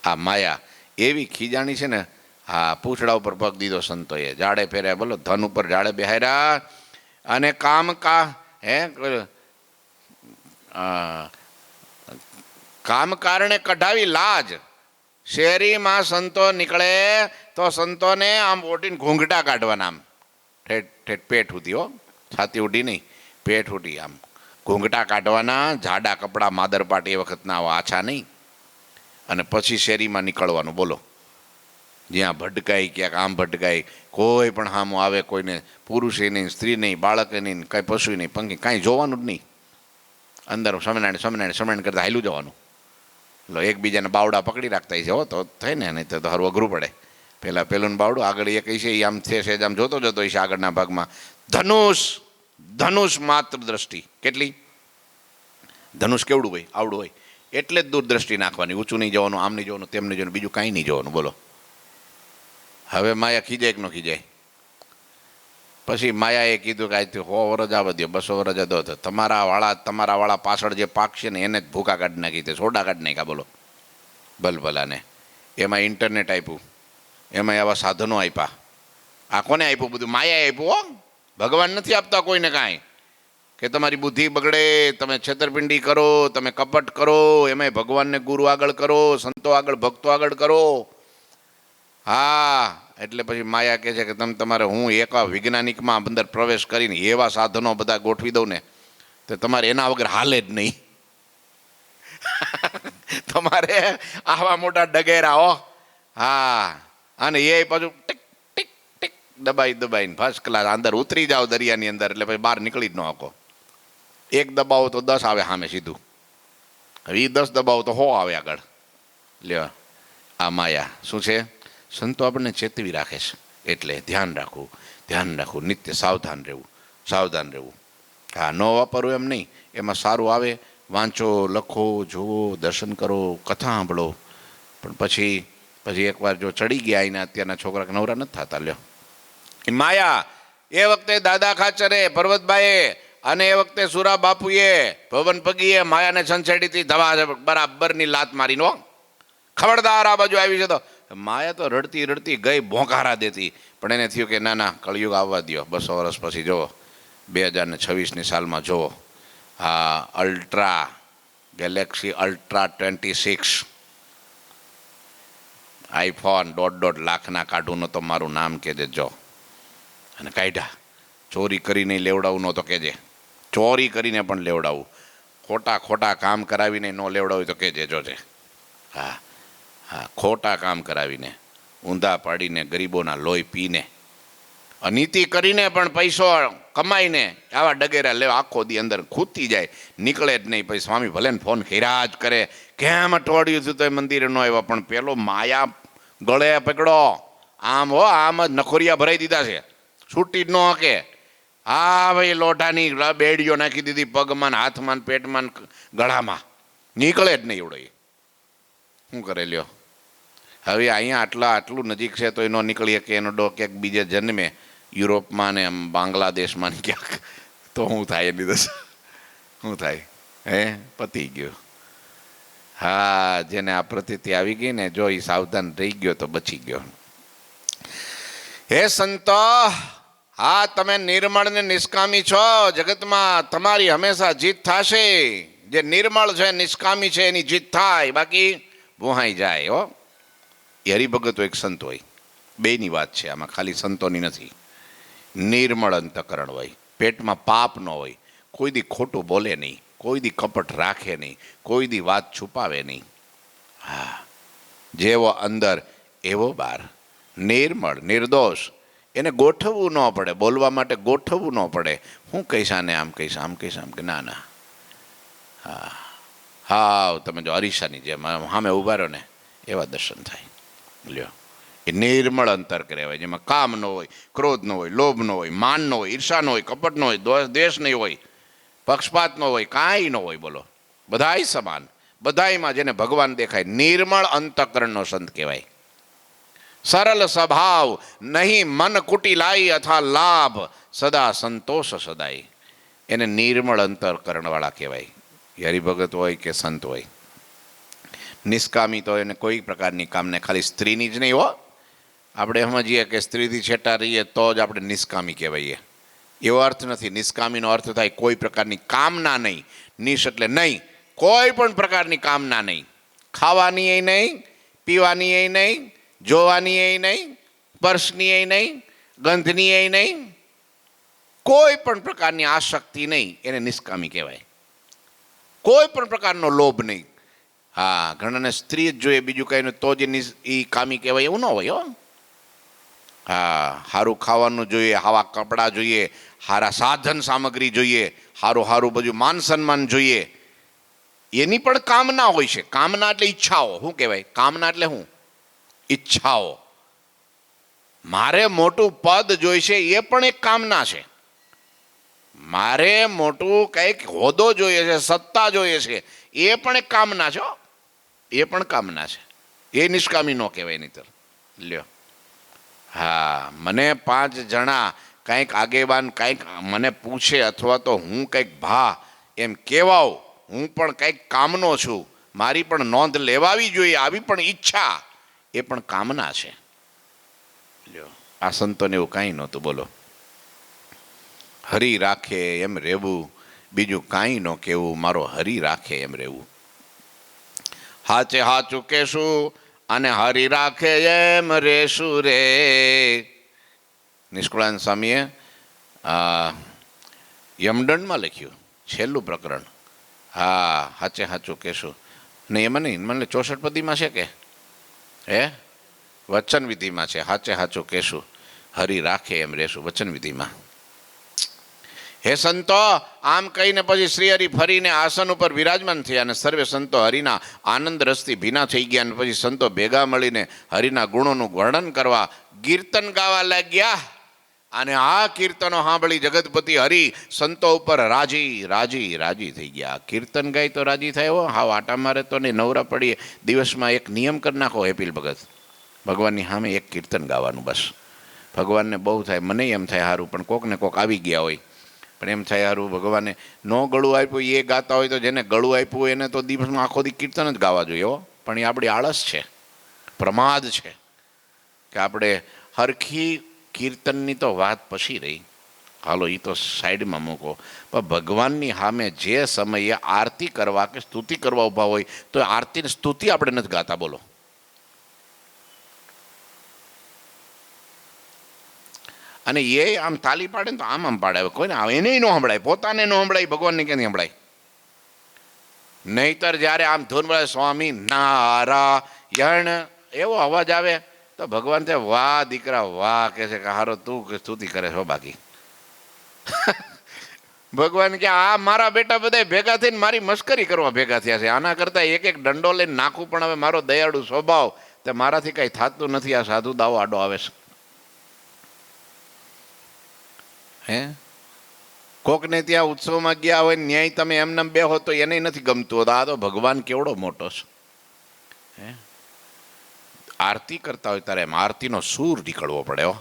આ માયા એવી ખીજાણી છે ને. હા, પૂંછડા ઉપર પગ દીધો સંતોએ, જાડે ફેર્યા. બોલો, ધન ઉપર જાડે બેહાર્યા. અને કામ કારણે કઢાવી લાજ. શેરીમાં સંતો નીકળે તો સંતોને આમ ઓટીને ઘૂંઘટા કાઢવાના, આમ ઠેઠ પેટ સુધી, હો, છાતી ઉડી નહીં, પેટ ઉડી, આમ ઘૂંઘટા કાઢવાના. જાડા કપડાં, માદરપાટ એ વખતના આછા નહીં. અને પછી શેરીમાં નીકળવાનું. બોલો, જ્યાં ભટકાય ક્યાંક આમ ભટકાય, કોઈ પણ હામું આવે કોઈને, પુરુષે નહીં, સ્ત્રી નહીં, બાળકે નહીં, કાંઈ પશુ નહીં, પંખી કાંઈ જોવાનું જ નહીં. અંદર સ્વામિનારાયણ કરતા હાલ્યું જવાનું. લો, એકબીજાને બાવડા પકડી રાખતા છે, હો, તો થાય ને, નહીં તો હરવું અઘરું પડે. પેલું બાવડું આગળ એ કહી છે, એ આમ છે આમ જોતો જતો હશે આગળના ભાગમાં. ધનુષ માત્ર દ્રષ્ટિ કેટલી? ધનુષ કેવડું હોય? આવડું હોય. એટલે જ દૂરદ્રષ્ટિ નાખવાની, ઊંચું નહીં જવાનું, આમ નહીં જવાનું, તેમ નહીં જવાનું, બીજું કાંઈ નહીં જોવાનું. બોલો, હવે માયા ખીજાય કે ન ખીજાય? પછી માયાએ કીધું કે આજથી 100 વર્ષ આવવા દો, 200 વર્ષ દો, તો તમારા વાળા પાછળ જે પાક છે ને એને જ ભૂકા કાઢી નાખી, તે સોડા કાઢી નાખ્યા. બોલો, ભલભલાને. એમાં ઇન્ટરનેટ આપ્યું, એમાં આવા સાધનો આપ્યા. આ કોને આપ્યું? બધું માયાએ આપ્યું. હો, ભગવાન નથી આપતા કોઈને કાંઈ. કે તમારી બુદ્ધિ બગડે, તમે છેતરપિંડી કરો, તમે કપટ કરો, એમાંય ભગવાનને ગુરુ આગળ કરો, સંતો આગળ, ભક્તો આગળ કરો. હા, એટલે પછી માયા કહે છે કે તમે તમારે હું એક વૈજ્ઞાનિકમાં અંદર પ્રવેશ કરીને એવા સાધનો બધા ગોઠવી દઉં ને તો તમારે એના વગર હાલે જ નહીં. તમારે આવા મોટા ડગેરા, હો. હા, અને એ પાછું ટીક ટીક ટીક દબાઈને ફર્સ્ટ ક્લાસ અંદર ઉતરી જાઓ દરિયાની અંદર, એટલે પછી બહાર નીકળી જ ન શકો. એક દબાવો તો 10 આવે સામે સીધું. હવે એ 10 દબાવો તો 100 આવે આગળ. લ્યો, આ માયા શું છે? સંતો આપણને ચેતવી રાખે છે. એટલે ધ્યાન રાખવું, નિત્ય સાવધાન રહેવું. હા, ન વાપરવું એમ નહીં, એમાં સારું આવે, વાંચો, લખો, જુઓ, દર્શન કરો, કથા સાંભળો. પણ પછી એકવાર જો ચડી ગયા એને, અત્યારના છોકરા નવરા નથી થતા. લ્યો, માયા એ વખતે દાદા ખાચરે, પર્વતભાઈએ, અને એ વખતે સુરા બાપુએ, ભવન પગીએ માયાને છંછેડીથી ધવા બરાબરની લાત મારીનો. ખબરદાર, આ બાજુ આવી છે. તો માયા તો રડતી ગઈ, ભોંકારા દેતી. પણ એને થયું કે ના, કળિયુગ આવવા દો, 200 વર્ષ પછી જો 2026ની સાલમાં જુઓ, આ અલ્ટ્રા ગેલેક્સી અલ્ટ્રા 26 આઈફોન 1.5 લાખના કાઢું ન તો મારું નામ કહેજે જો, અને કાઢ્યા. ચોરી કરીને લેવડાવું નહોતો કહેજે, ચોરી કરીને પણ લેવડાવું, ખોટા કામ કરાવીને ન લેવડાવું તો કહેજે જોજે. હા હા, ખોટા કામ કરાવીને, ઊંધા પાડીને, ગરીબોના લોહી પીને, અનીતિ કરીને પણ પૈસો કમાઈને આવા ડગેરા લેવા, આખો દી અંદર ખૂતી જાય, નીકળે જ નહીં. પછી સ્વામી ભલે ને ફોન કર્યા જ કરે, કેમ અઠવાડિયું થયું તો એ મંદિરે ન આવ્યા, પણ પેલો માયા ગળે પકડો, આમ હો આમ જ નખોરિયા ભરાઈ દીધા છે, છૂટી જ ન હકે. હા ભાઈ, લોઢાની બેડીઓ નાખી દીધી પગમાં, હાથમાં, પેટમાં, ગળામાં, નીકળે જ નહીં એવડો. શું કરે લ્યો? હવે અહીંયા આટલું નજીક છે તો એનો નીકળી શકે, એનો ડો ક્યાંક બીજે જન્મે યુરોપમાં ને આમ બાંગ્લાદેશમાં ને ક્યાંક, તો શું થાય એની દશા? શું થાય? હે, પતી ગયો. હા, જેને આ પ્રતિતિ આવી ગઈ ને, જો એ સાવધાન રહી ગયો તો બચી ગયો. હે સંતો, હા તમે નિર્મળ ને નિષ્કામી છો, જગતમાં તમારી હંમેશા જીત થશે. જે નિર્મળ છે, નિષ્કામી છે, એની જીત થાય, બાકી વહાઈ જાય. હો, એ હરિભગતો એક સંત હોય, બેની વાત છે આમાં, ખાલી સંતોની નથી. નિર્મળ અંતકરણ હોય, પેટમાં પાપ ન હોય, કોઈ દી ખોટું બોલે નહીં, કોઈ દી કપટ રાખે નહીં, કોઈ દી વાત છુપાવે નહીં. હા, જેવો અંદર એવો બહાર, નિર્મળ નિર્દોષ. એને ગોઠવવું ન પડે, બોલવા માટે ગોઠવવું ન પડે. હું કહીશ આને આમ કહીશ, આમ કહીશ, આમ કે ના ના. હા હા, તમે જો અરીસાની જેમ સામે ઉભા રહો ને એવા દર્શન થાય. લ્યો, એ નિર્મળ અંતર કહેવાય, જેમાં કામ ન હોય, ક્રોધ ન હોય, લોભ ન હોય, માન ન હોય, ઈર્ષા ન હોય, કપટ ન હોય, દ્વેષ નહીં હોય, પક્ષપાત ન હોય, કાંઈ ન હોય. બોલો, બધાય સમાન, બધાયમાં જેને ભગવાન દેખાય, નિર્મળ અંતકરણનો સંત કહેવાય. સરળ સ્વભાવ, નહીં મન કુટિલાઈ અથા લાભ, સદા સંતોષ સદાય. એને નિર્મળ અંતકરણ વાળા કહેવાય. હરિભગત હોય કે સંત હોય. નિષ્કામી તો એને કોઈ પ્રકારની કામને, ખાલી સ્ત્રીની જ નહીં હો. આપણે સમજીએ કે સ્ત્રીથી છેટા રહીએ તો જ આપણે નિષ્કામી કહેવાઈએ, એવો અર્થ નથી. નિષ્કામીનો અર્થ થાય કોઈ પ્રકારની કામના નહીં. નિશ એટલે નહીં, કોઈ પણ પ્રકારની કામના નહીં. ખાવાની એ નહીં, પીવાની એ નહીં, જોવાની એ નહીં, સ્પર્શની એ નહીં, ગંધની એ નહીં, કોઈ પણ પ્રકારની આસક્તિ નહીં, એને નિષ્કામી કહેવાય. કોઈ પણ પ્રકારનો લોભ નહીં. હા, ઘણાને સ્ત્રી જ જોઈએ, બીજું કંઈ તો જ એ કામી કહેવાય એવું ન હોય. હો, હા, સારું ખાવાનું જોઈએ, આવા કપડાં જોઈએ, સારા સાધન સામગ્રી જોઈએ, સારું બધું માન સન્માન જોઈએ, એની પણ કામના હોય છે. કામના એટલે ઈચ્છાઓ. શું કહેવાય કામના? એટલે શું? ઈચ્છાઓ. મારે મોટું પદ જોઈશે, એ પણ એક કામના છે. મારે મોટું કંઈક હોદ્દો જોઈએ છે, સત્તા જોઈએ છે, એ પણ એક કામના છે. એ પણ કામના છે. એ નિષ્કામી ન કહેવાય. નહીં તો લ્યો, હા, મને 5 જણા કંઈક આગેવાન કંઈક મને પૂછે, અથવા તો હું કંઈક ભા એમ કહેવાઉં, હું પણ કંઈક કામનો છું, મારી પણ નોંધ લેવાવી જોઈએ, આવી પણ ઈચ્છા, એ પણ કામના છે. લ્યો, આ સંતોને એવું કાંઈ નહોતું. બોલો, હરી રાખે એમ રહેવું, બીજું કાંઈ ન કહેવું, મારો હરી રાખે એમ રહેવું. હાચે હાચું કહેશું અને હરી રાખે એમ રહેશું રે. નિષ્કુળાનંદ સ્વામીએ યમદંડમાં લખ્યું, છેલ્લું પ્રકરણ. હા, હાચે હાચું કહેશું નહીં, એમાં નહીં, મને 64 પદીમાં છે કે હે વચન વિધિમાં છે. હાચે હાચું કહેશું, હરી રાખે એમ રહેશું, વચન વિધિમાં. હે સંતો, આમ કહીને પછી શ્રી હરિ ફરીને આસન ઉપર વિરાજમાન થયા, અને સર્વે સંતો હરિના આનંદ રસથી ભીના થઈ ગયા. અને પછી સંતો ભેગા મળીને હરિના ગુણોનું વર્ણન કરવા, કીર્તન ગાવા લાગ્યા. અને આ કીર્તનો સાંભળી જગતપતિ હરિ સંતો ઉપર રાજી થઈ ગયા. કીર્તન ગાય તો રાજી થાય. હો, હાવ આટા મારે તો નહીં, નવરા પડીએ. દિવસમાં એક નિયમ કરી નાખો હેપીલ ભગત, ભગવાનની સામે એક કીર્તન ગાવાનું બસ. ભગવાનને બહુ થાય, મને એમ થાય સારું, પણ કોકને કોક આવી ગયા હોય, પણ એમ થાય સારું ભગવાને ન ગળું આપ્યું, એ ગાતા હોય તો જેને ગળું આપ્યું હોય એને તો દિવસમાં આખો દી કીર્તન જ ગાવા જોઈએ. હો, પણ એ આપણી આળસ છે, પ્રમાદ છે કે આપણે હરખી કીર્તનની તો વાત પછી રહી, હાલો એ તો સાઈડમાં મૂકો, પણ ભગવાનની સામે જે સમયે આરતી કરવા કે સ્તુતિ કરવા ઊભા હોય તો આરતીની સ્તુતિ આપણે નથી ગાતા. બોલો, અને એ આમ તાલી પાડે ને તો આમ પાડે. હવે કોઈને એને ન સંભળાય, પોતાને ન સંભળાય, ભગવાનને ક્યાંથી સંભળાય? નહીતર જ્યારે આમ ધૂન બોલે સ્વામી નારાયણ એવો અવાજ આવે તો ભગવાન તે વાહ દીકરા વાહ કે છે કે હારો તું સ્તુતિ કરે છો. બાકી ભગવાન કે આ મારા બેટા બધા ભેગા થઈને મારી મસ્કરી કરવા ભેગા થયા છે. આના કરતા એક એક દંડો લઈને નાખું, પણ હવે મારો દયાળુ સ્વભાવ તે મારાથી કઈ થતું નથી. આ સાધુ દાવો આડો આવે છે. હે કોકને ત્યાં ઉત્સવમાં ગયા હોય ન્યાય તમે એમને બેહો તો એને નથી ગમતું હોતું. આ તો ભગવાન કેવડો મોટો છે. હે આરતી કરતા હોય ત્યારે એમ આરતીનો સૂર નીકળવો પડે. હો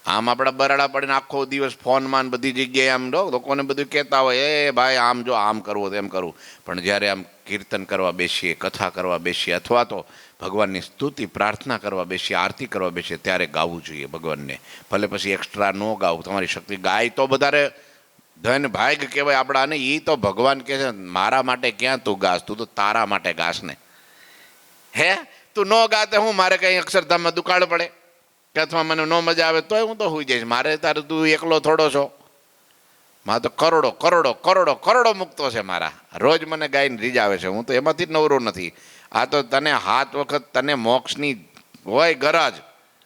આમ આપણા બરાડા પડીને આખો દિવસ ફોનમાં બધી જગ્યાએ આમ લોકોને બધું કહેતા હોય એ ભાઈ આમ જો આમ કરવું તેમ કરવું, પણ જ્યારે આમ કીર્તન કરવા બેસીએ, કથા કરવા બેસીએ, અથવા તો ભગવાનની સ્તુતિ પ્રાર્થના કરવા બેસીએ, આરતી કરવા બેસીએ ત્યારે ગાવું જોઈએ ભગવાનને. ભલે પછી એક્સ્ટ્રા ન ગાવું, તમારી શક્તિ ગાય તો વધારે ધન ભાગ કહેવાય આપણા. ને એ તો ભગવાન કહે છે મારા માટે ક્યાં તું ગાસ, તું તો તારા માટે ગાસ ને. હે તું ન ગાતે હું મારે કંઈ અક્ષરધામમાં દુકાળ પડે કે અથવા મને ન મજા આવે તોય હું તો હોઈ જઈશ. મારે તારે તું એકલો થોડો છો, મારે તો કરોડો કરોડો કરોડો કરોડો મુક્તો છે મારા, રોજ મને ગાઈને રીઝાવે છે. હું તો એમાંથી જ નવરો નથી. આ તો તને હાથ વખત તને મોક્ષની હોય ગરજ,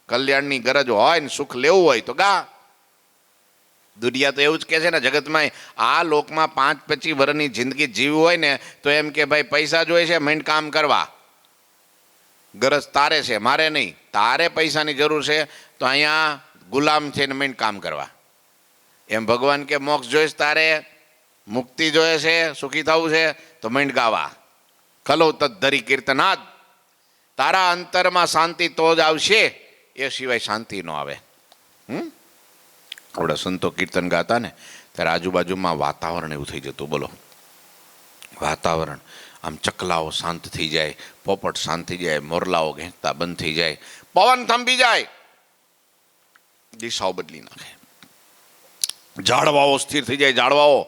કલ્યાણની ગરજ હોય ને સુખ લેવું હોય તો ગા. દુનિયા તો એવું જ કહે છે ને જગતમાં, આ લોકમાં 5-25 વર્ષની જિંદગી જીવવી હોય ને તો એમ કે ભાઈ પૈસા જોઈએ છે માંડ કામ કરવા. ગરજ તારે છે મારે નહીં. તારે પૈસાની જરૂર છે તો અહીંયા ગુલામ છે ને માંડ કામ કરવા. એમ ભગવાન કે મોક્ષ જોઈશ તારે, મુક્તિ જોઈએ છે, સુખી થવું છે તો માંડ ગાવા. ખલો તદ્ધરી કીર્તનાદ, તારા અંતરમાં શાંતિ તો જ આવશે, એ સિવાય શાંતિ ન આવે. આપણા સંતો કીર્તન ગાતા ને ત્યારે આજુબાજુમાં વાતાવરણ એવું થઈ જતું. બોલો, વાતાવરણ આમ ચકલાઓ શાંત થઈ જાય, પોપટ શાંત થઈ જાય, મોરલાઓ ઘેંચતા બંધ થઈ જાય, પવન થંભી જાય, દિશાઓ બદલી નાખે, ઝાડવાઓ સ્થિર થઈ જાય, ઝાડવાઓ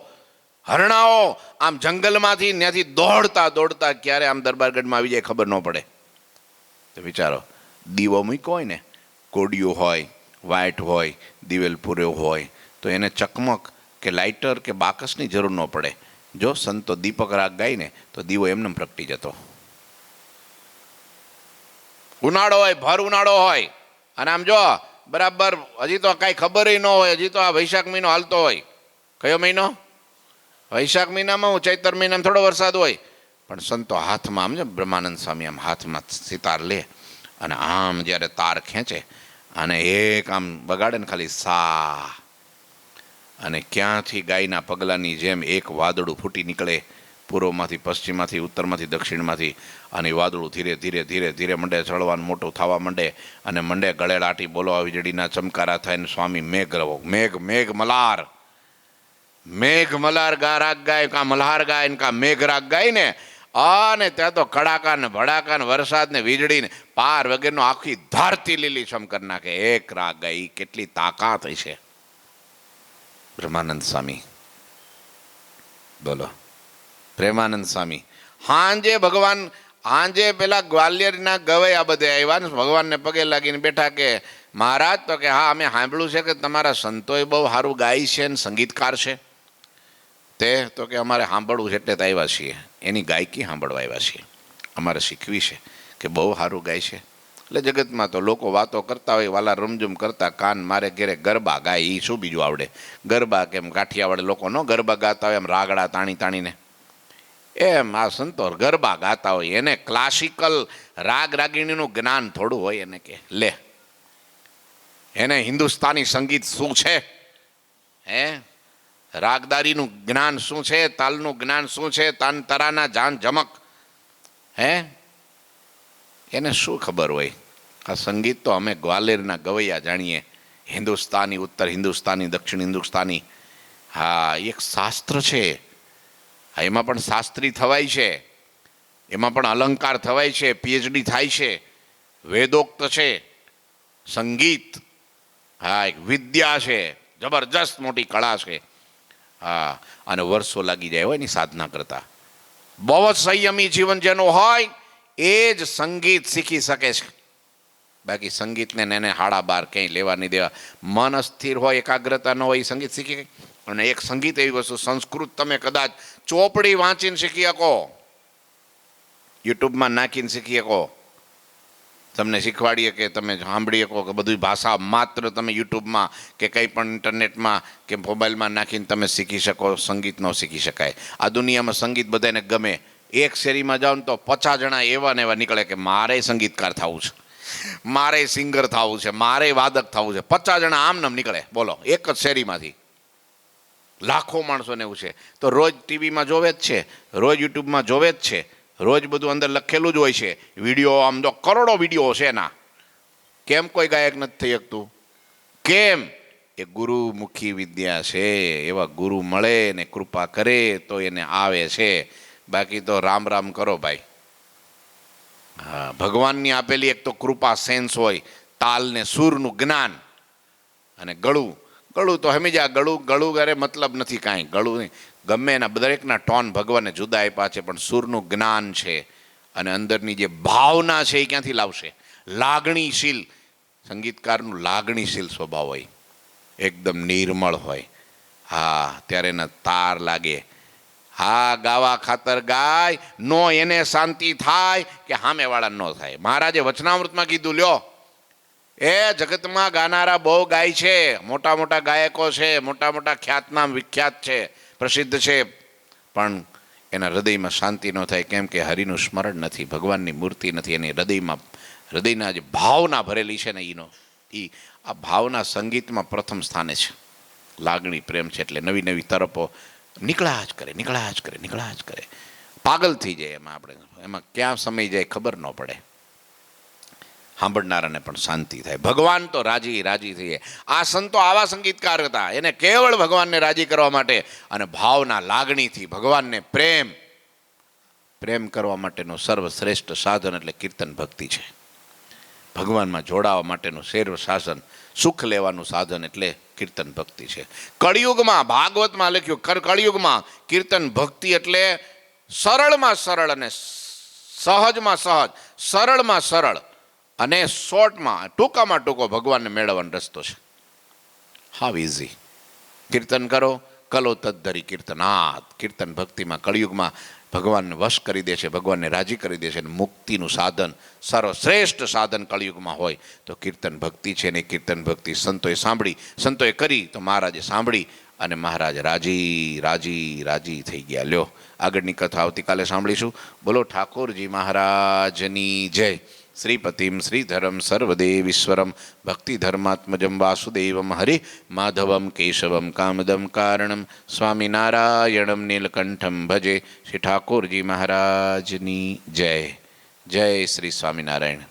હરણાઓ આમ જંગલમાંથી ત્યાંથી દોડતા દોડતા ક્યારે આમ દરબારગઢમાં આવી જાય ખબર ન પડે. તો વિચારો, દીવો મૂક્યો હોય ને, કોડિયું હોય, વાઇટ હોય, દિવેલ પૂર્યો હોય તો એને ચકમક કે લાઇટર કે બાકસની જરૂર ન પડે. જો સંતો દીપક રાગ ગાય ને તો દીવો એમને પ્રગટી જતો. ઉનાળો હોય, ભર ઉનાળો હોય, અને આમ જો બરાબર હજી તો કાંઈ ખબર ન હોય, હજી તો આ વૈશાખ મહિનો હાલતો હોય. કયો મહિનો? વૈશાખ મહિનામાં હું ચૈતર મહિનામાં થોડો વરસાદ હોય, પણ સંતો હાથમાં આમ જો બ્રહ્માનંદ સ્વામી આમ હાથમાં સિતાર લે અને આમ જ્યારે તાર ખેંચે અને એક આમ બગાડે ને ખાલી સા, અને ક્યાંથી ગાયના પગલાંની જેમ એક વાદળું ફૂટી નીકળે, પૂર્વમાંથી પશ્ચિમમાંથી ઉત્તરમાંથી દક્ષિણમાંથી, અને વાદળું ધીરે ધીરે ધીરે ધીરે મંડે ચડવાનું, મોટું થવા માંડે અને મંડે ગળે લાટી બોલો વીજળીના ચમકારા થાય ને સ્વામી મેઘ રવો, મેઘ મેઘ મલાર, મેઘ મલાર ગા રાગ ગાય, કાં મલ્હાર ગાય ને કાં મેઘ રાગ ગાય ને, અને ત્યાં તો કડાકા ને ભડાકા ને વરસાદ ને વીજળી ને પાર વગેરેનો આખી ધરતી લીલીછમ કરી નાખે. એક રાગ ગાય કેટલી તાકાત છે. બ્રહ્માનંદ સ્વામી બોલો, પ્રેમાનંદ સ્વામી હાંજે ભગવાન હાંજે પેલા ગ્વાલિયરના ગવૈયા બધે આવ્યા ને ભગવાનને પગે લાગીને બેઠા કે મહારાજ, તો કે હા અમે સાંભળ્યું છે કે તમારા સંતોએ બહુ સારું ગાય છે ને સંગીતકાર છે. તે તો કે અમારે સાંભળવું છે એટલે તો આવ્યા છીએ, એની ગાયકી સાંભળવા આવ્યા છીએ, અમારે શીખવી છે કે બહુ સારું ગાય છે. એટલે જગતમાં તો લોકો વાતો કરતા હોય, વાલા રમઝુમ કરતા, કાન મારે ઘેરે ગરબા ગાય, એ શું બીજું આવડે? ગરબા કેમ કાઠિયાવાડ લોકો ન ગરબા ગાતા હોય એમ રાગડા તાણી તાણીને, એમ આ સંતો ગરબા ગાતા હોય. એને ક્લાસિકલ રાગ રાગીણીનું જ્ઞાન થોડું હોય. એને કે લે, એને હિન્દુસ્તાની સંગીત શું છે, હે રાગદારીનું જ્ઞાન શું છે, તાલનું જ્ઞાન શું છે, તાન તરાના જાન જમક, હે એને શું ખબર હોય? આ સંગીત તો અમે ગ્વાલિયરના ગવૈયા જાણીએ, હિન્દુસ્તાની, ઉત્તર હિન્દુસ્તાની, દક્ષિણ હિન્દુસ્તાની. હા, એક શાસ્ત્ર છે, હા એમાં પણ શાસ્ત્રી થવાય છે, એમાં પણ અલંકાર થવાય છે, પીએચડી થાય છે, વેદોક્ત છે સંગીત. હા, એક વિદ્યા છે, જબરજસ્ત મોટી કળા છે. હા, અને વર્ષો લાગી જાય હોય એની સાધના કરતા. બહુ જ સંયમી જીવન જેનું હોય એ જ સંગીત શીખી શકે છે. બાકી સંગીતને એને 12.5 ક્યાંય લેવા નહીં દેવા. મન અસ્થિર હોય, એકાગ્રતા ન હોય, એ સંગીત શીખી ગઈ. અને એક સંગીત એવી વસ્તુ, સંસ્કૃત તમે કદાચ ચોપડી વાંચીને શીખી શકો, યુટ્યુબમાં નાખીને શીખી શકો, તમને શીખવાડીએ કે તમે સાંભળી શકો કે બધી ભાષા માત્ર તમે યુટ્યુબમાં કે કંઈ પણ ઇન્ટરનેટમાં કે મોબાઈલમાં નાખીને તમે શીખી શકો. સંગીત ન શીખી શકાય. આ દુનિયામાં સંગીત બધાને ગમે. એક શેરીમાં જાઓ ને તો 50 જણા એવા ને એવા નીકળે કે મારે સંગીતકાર થવું છે, મારે સિંગર થવું છે, મારે વાદક થવું છે. 50 જણા આમ નામ નીકળે, બોલો, એક જ શેરીમાંથી. લાખો માણસોને એવું છે. તો રોજ ટીવીમાં જોવે જ છે, રોજ યુટ્યુબમાં જોવે જ છે, રોજ બધું અંદર લખેલું જ હોય છે. વિડીયો આમ તો કરોડો વિડીયો છે એના. કેમ કોઈ ગાયક નથી થઈ શકતું? કેમ? એ ગુરુમુખી વિદ્યા છે. એવા ગુરુ મળે ને કૃપા કરે તો એને આવે છે. બાકી તો રામ રામ કરો ભાઈ. હા, ભગવાનની આપેલી એક તો કૃપા સેન્સ હોય, તાલ ને સૂરનું જ્ઞાન. અને ગળું તો હમીજા ગળું અરે મતલબ નથી કાંઈ. ગળું નહીં, ગમે એના દરેકના ટોન ભગવાને જુદા આપ્યા છે, પણ સૂરનું જ્ઞાન છે. અને અંદરની જે ભાવના છે એ ક્યાંથી લાવશે? લાગણીશીલ સંગીતકારનું લાગણીશીલ સ્વભાવ હોય, એકદમ નિર્મળ હોય. હા, ત્યારે એના તાર લાગે. હા, ગાવા ખાતર ગાય, નો એને શાંતિ થાય કે સામેવાળા ન થાય. મહારાજે વચનામૃતમાં કીધું, લ્યો, એ જગતમાં ગાનારા બહુ ગાય છે, મોટા મોટા ગાયકો છે, મોટા મોટા ખ્યાતનામ વિખ્યાત છે, પ્રસિદ્ધ છે, પણ એના હૃદયમાં શાંતિ ન થાય. કેમ કે હરિનું સ્મરણ નથી, ભગવાનની મૂર્તિ નથી. એની હૃદયના જે ભાવના ભરેલી છે ને આ ભાવના સંગીતમાં પ્રથમ સ્થાને છે. લાગણી, પ્રેમ છે. એટલે નવી નવી તરફો નીકળ્યા જ કરે. પાગલ થઈ જાય એમાં ક્યાં સમય જાય ખબર ન પડે. સાંભળનારાને પણ શાંતિ થાય. ભગવાન તો રાજી થઈ જાય. આ સંતો આવા સંગીતકાર હતા. એને કેવળ ભગવાનને રાજી કરવા માટે અને ભાવના, લાગણીથી ભગવાનને પ્રેમ કરવા માટેનું સર્વશ્રેષ્ઠ સાધન એટલે કીર્તન ભક્તિ છે. ભગવાનમાં જોડાવા માટેનું સર્વ સાધન, સુખ લેવાનું સાધન એટલે કીર્તન ભક્તિ છે. કળિયુગમાં, ભાગવતમાં લખ્યું, કળિયુગમાં કીર્તન ભક્તિ એટલે સરળમાં સરળ અને સહજમાં સહજ, સરળમાં સરળ અને શોર્ટમાં, ટૂંકામાં ટૂંકો ભગવાનને મેળવવાનો રસ્તો છે. હાવ ઇઝી. કીર્તન કરો, કલો તદ્ધરી કીર્તનાથ. કીર્તન ભક્તિમાં કળિયુગમાં ભગવાનને વશ કરી દે છે, ભગવાનને રાજી કરી દે છે. અને મુક્તિનું સાધન, સર્વશ્રેષ્ઠ સાધન કળિયુગમાં હોય તો કીર્તન ભક્તિ છે. ને કીર્તન ભક્તિ સંતોએ કરી તો મહારાજે સાંભળી અને મહારાજ રાજી થઈ ગયા. લ્યો, આગળની કથા આવતીકાલે સાંભળીશું. બોલો ઠાકોરજી મહારાજની જય. શ્રીપતિમ શ્રીધરમ સર્વદેવીશ્વરમ ભક્તિધર્માત્મજમ વાસુદેવમ હરિ માધવમ કેશવમ કામદમ કારણમ સ્વામિનારાયણમ નીલકંઠમ ભજે. શ્રી ઠાકોરજી મહારાજની જય. જય શ્રી સ્વામિનારાયણ.